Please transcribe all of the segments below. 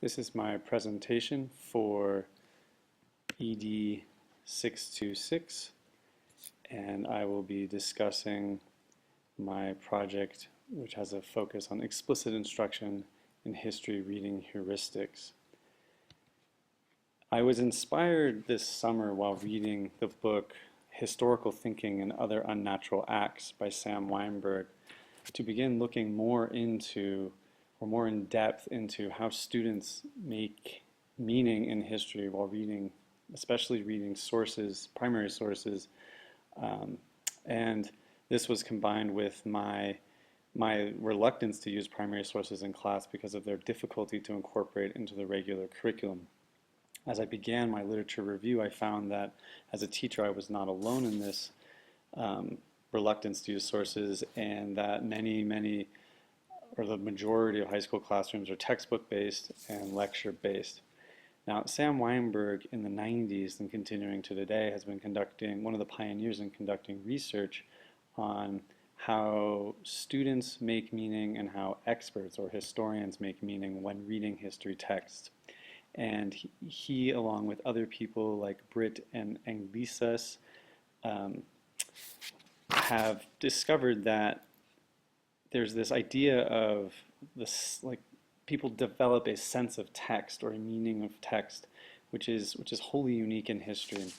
This is my presentation for ED 626, and I will be discussing my project, which has a focus on explicit instruction in history reading heuristics. I was inspired this summer while reading the book Historical Thinking and Other Unnatural Acts by Sam Weinberg to begin looking more into or more in depth into how students make meaning in history while reading, especially reading sources, primary sources. And this was combined with my reluctance to use primary sources in class because of their difficulty to incorporate into the regular curriculum. As I began my literature review, I found that as a teacher I was not alone in this reluctance to use sources, and that many or the majority of high school classrooms are textbook-based and lecture-based. Now, Sam Weinberg in the 90s and continuing to today has been conducting, one of the pioneers in conducting research on how students make meaning and how experts or historians make meaning when reading history texts. And he along with other people like Britt and Anglises, have discovered that there's this idea of this, like, people develop a sense of text or a meaning of text, which is wholly unique in history,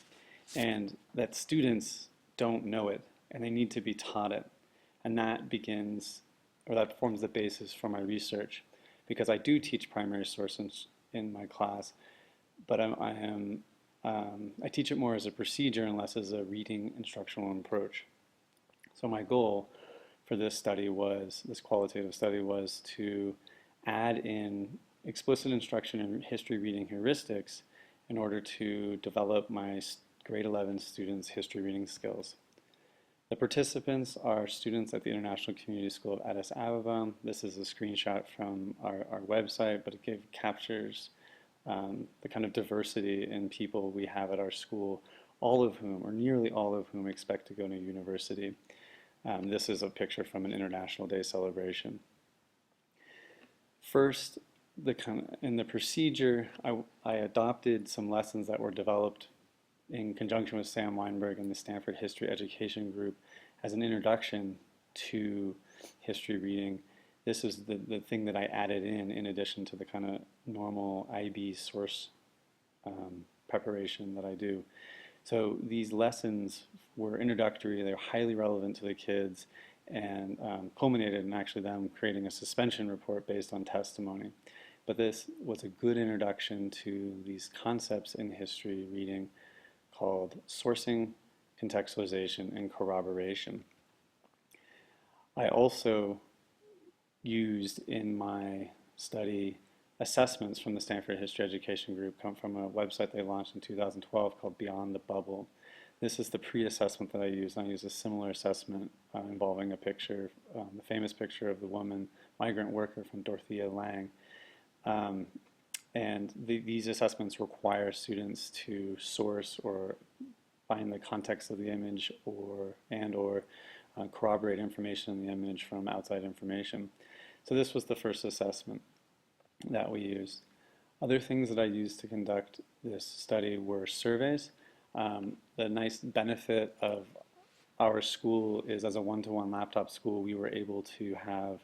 and that students don't know it, and they need to be taught it. And that begins, or that forms the basis for my research, because I do teach primary sources in my class, but I teach it more as a procedure and less as a reading instructional approach. So my goal for this study was, this qualitative study was to add in explicit instruction in history reading heuristics in order to develop my grade 11 students' history reading skills. The participants are students at the International Community School of Addis Ababa. This is a screenshot from our website, but it captures the kind of diversity in people we have at our school, all of whom, or nearly all of whom, expect to go to university. This is a picture from an International Day celebration. First, in the procedure, I adopted some lessons that were developed in conjunction with Sam Weinberg and the Stanford History Education Group as an introduction to history reading. This is the thing that I added in addition to the kind of normal IB source preparation that I do. So these lessons were introductory, they were highly relevant to the kids, and culminated in actually them creating a suspension report based on testimony. But this was a good introduction to these concepts in history reading called sourcing, contextualization, and corroboration. I also used in my study assessments from the Stanford History Education Group, come from a website they launched in 2012 called Beyond the Bubble. This is the pre-assessment that I used. I used a similar assessment involving a picture, the famous picture of the woman, migrant worker from Dorothea Lange. And these assessments require students to source or find the context of the image or corroborate information in the image from outside information. So this was the first assessment that we used. Other things that I used to conduct this study were surveys. The nice benefit of our school is, as a one-to-one laptop school, we were able to have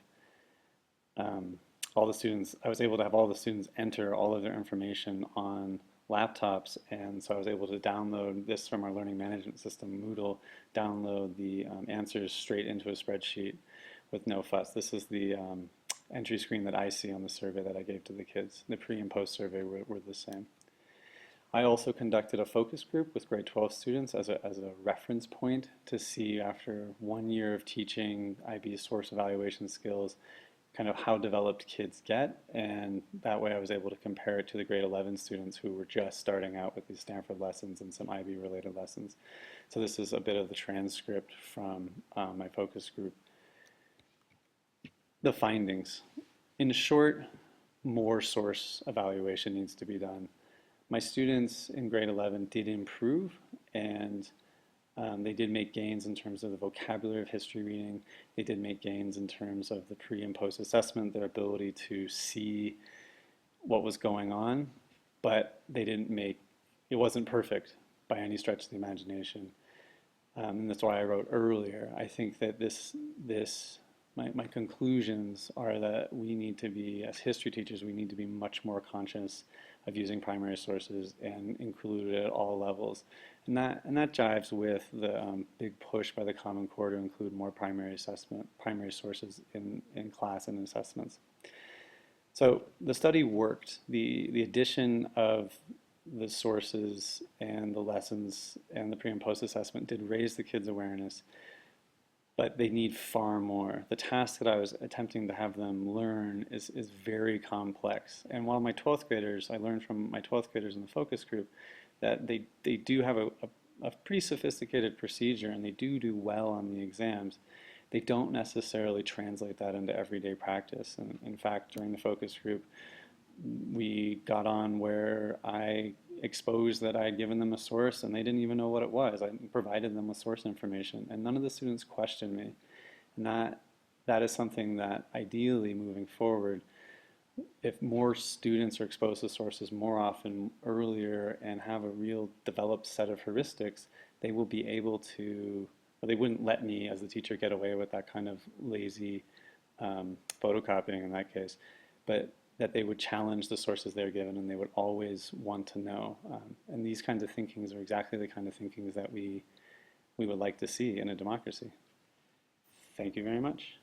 all the students, I was able to have all the students enter all of their information on laptops, and so I was able to download this from our learning management system, Moodle, download the answers straight into a spreadsheet with no fuss. This is the entry screen that I see on the survey that I gave to the kids. The pre and post survey were the same. I also conducted a focus group with grade 12 students as a reference point to see, after 1 year of teaching IB source evaluation skills, kind of how developed kids get, and that way I was able to compare it to the grade 11 students who were just starting out with these Stanford lessons and some IB related lessons. So this is a bit of the transcript from my focus group. The findings. In short, more source evaluation needs to be done. My students in grade 11 did improve, and they did make gains in terms of the vocabulary of history reading. They did make gains in terms of the pre and post assessment, their ability to see what was going on, but they didn't make it wasn't perfect by any stretch of the imagination. And that's why I wrote earlier. I think that my conclusions are that we need to be, as history teachers, we need to be much more conscious of using primary sources and include it at all levels. And that jives with the big push by the Common Core to include more primary sources in class and in assessments. So the study worked. The addition of the sources and the lessons and the pre and post assessment did raise the kids' awareness, but they need far more. The task that I was attempting to have them learn is very complex. And while my 12th graders, I learned from my 12th graders in the focus group that they do have a pretty sophisticated procedure and they do well on the exams, they don't necessarily translate that into everyday practice. And in fact, during the focus group, we got on where I exposed that I had given them a source and they didn't even know what it was. I provided them with source information and none of the students questioned me. And that is something that ideally moving forward, if more students are exposed to sources more often earlier and have a real developed set of heuristics, they will be able to, or they wouldn't let me as the teacher get away with that kind of lazy photocopying in that case, but that they would challenge the sources they're given and they would always want to know. And these kinds of thinkings are exactly the kind of thinkings that we would like to see in a democracy. Thank you very much.